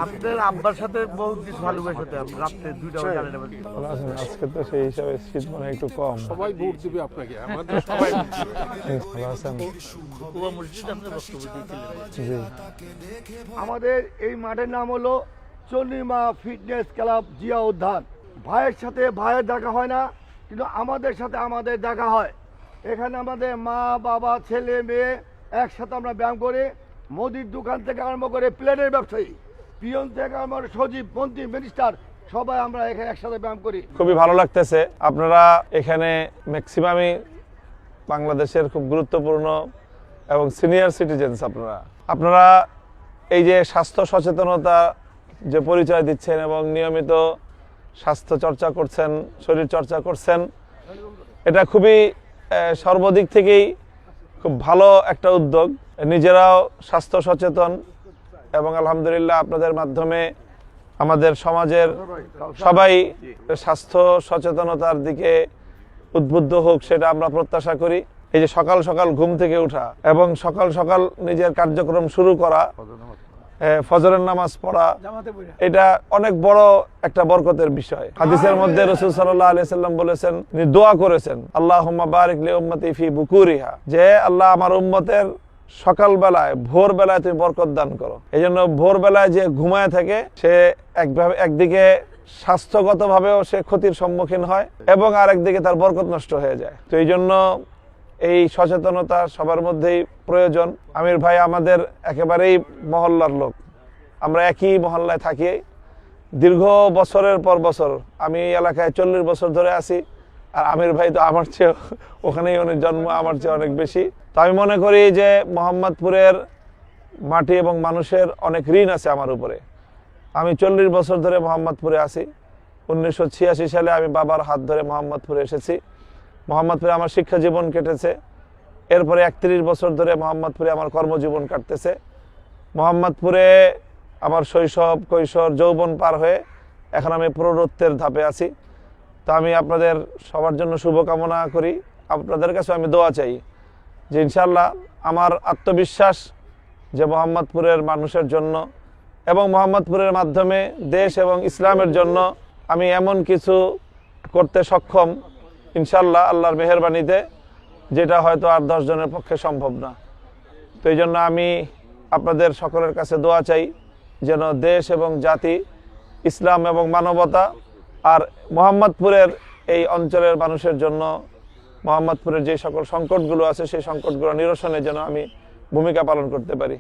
আপনার আব্বার সাথে বহুত কিছু ভালোবাসা তো আপনি রাতে 2টা বাজে জানেন ভালো আছেন? আজকে তো সেই হিসাবে শীত মনে হয় একটু কম। সবাই ভোট দিবে আপনাকে, আমাদের সবাই ভালো আছেন? কুয়া মসজিদ আপনি বক্তব্য দিয়েছিলেন। জি। আমাদের এই মাঠের নাম হলো চন্দ্রিমা ফিটনেস ক্লাব জিয়া উদ্যান। ভাইয়ের সাথে ভাইয়ের দেখা হয় না, কিন্তু আমাদের সাথে আমাদের দেখা হয়। এখানে আমাদের মা বাবা ছেলে মেয়ে একসাথে আমরা ব্যায়াম করি। মুদির দোকান থেকে আরম্ভ করে প্লেনের ব্যবসায়ী, পিয়ন থেকে আরম্ভ করে সচিব, মন্ত্রী, মিনিস্টার, সবাই আমরা এখানে একসাথে ব্যায়াম করি। খুবই ভালো লাগতেছে। আপনারা এখানে ম্যাক্সিমামই বাংলাদেশের খুব গুরুত্বপূর্ণ এবং সিনিয়র সিটিজেন্স। আপনারা এই যে স্বাস্থ্য সচেতনতা যে পরিচয় দিচ্ছেন এবং নিয়মিত স্বাস্থ্য চর্চা করছেন, শরীর চর্চা করছেন, এটা খুবই সর্বদিক থেকেই খুব ভালো একটা উদ্যোগ। নিজেরাও স্বাস্থ্য সচেতন এবং আলহামদুলিল্লাহ আপনাদের মাধ্যমে আমাদের সমাজের সবাই স্বাস্থ্য সচেতনতার দিকে উদ্বুদ্ধ হোক, সেটা আমরা প্রত্যাশা করি। এই যে সকাল সকাল ঘুম থেকে ওঠা এবং সকাল সকাল নিজের কার্যক্রম শুরু করা, ফজরের নামাজ পড়া, এটা অনেক বড় একটা বরকতের বিষয়। হাদিসের মধ্যে রাসূল সাল্লাল্লাহু আলাইহি সাল্লাম বলেছেন, তিনি দোয়া করেছেন, আল্লাহুম্মা বারিক লি উম্মতি ফি বুকুরিহা, যে আল্লাহ আমার উম্মতের সকালবেলায় ভোরবেলায় তুমি বরকত দান করো। এই জন্য ভোরবেলায় যে ঘুমায় থাকে সে একদিকে স্বাস্থ্যগতভাবেও সে ক্ষতির সম্মুখীন হয় এবং আরেকদিকে তার বরকত নষ্ট হয়ে যায়। তো এই জন্য এই সচেতনতা সবার মধ্যেই প্রয়োজন। আমির ভাই আমাদের একেবারেই মহল্লার লোক, আমরা একই মহল্লায় থাকি দীর্ঘ বছরের পর বছর। আমি এই এলাকায় 40 বছর ধরে আছি, আর আমির ভাই তো আমার চেয়ে ওখানেই অনেক জন্ম, আমার চেয়ে অনেক বেশি। তো আমি মনে করি যে মোহাম্মদপুরের মাটি এবং মানুষের অনেক ঋণ আছে আমার উপরে। আমি 40 বছর ধরে মোহাম্মদপুরে আছি। 1986 সালে আমি বাবার হাত ধরে মোহাম্মদপুরে এসেছি। মোহাম্মদপুরে আমার শিক্ষা জীবন কেটেছে। এরপরে 31 বছর ধরে মোহাম্মদপুরে আমার কর্মজীবন কাটতেছে। মোহাম্মদপুরে আমার শৈশব, কৈশোর, যৌবন পার হয়ে এখন আমি প্রৌঢ়ত্বের ধাপে আছি। তো আমি আপনাদের সবার জন্য শুভকামনা করি। আপনাদের কাছে আমি দোয়া চাই যে ইনশাআল্লাহ আমার আত্মবিশ্বাস যে মোহাম্মদপুরের মানুষের জন্য এবং মোহাম্মদপুরের মাধ্যমে দেশ এবং ইসলামের জন্য আমি এমন কিছু করতে সক্ষম ইনশাআল্লাহ, আল্লাহর মেহেরবানিতে, যেটা হয়তো আর 10 জনের পক্ষে সম্ভব না। তো এই জন্য আমি আপনাদের সকলের কাছে দোয়া চাই যেন দেশ এবং জাতি, ইসলাম এবং মানবতা আর মোহাম্মদপুরের এই অঞ্চলের মানুষের জন্য মোহাম্মদপুরের যে সকল সংকটগুলো আছে সেই সংকটগুলো নিরসনে যেন আমি ভূমিকা পালন করতে পারি।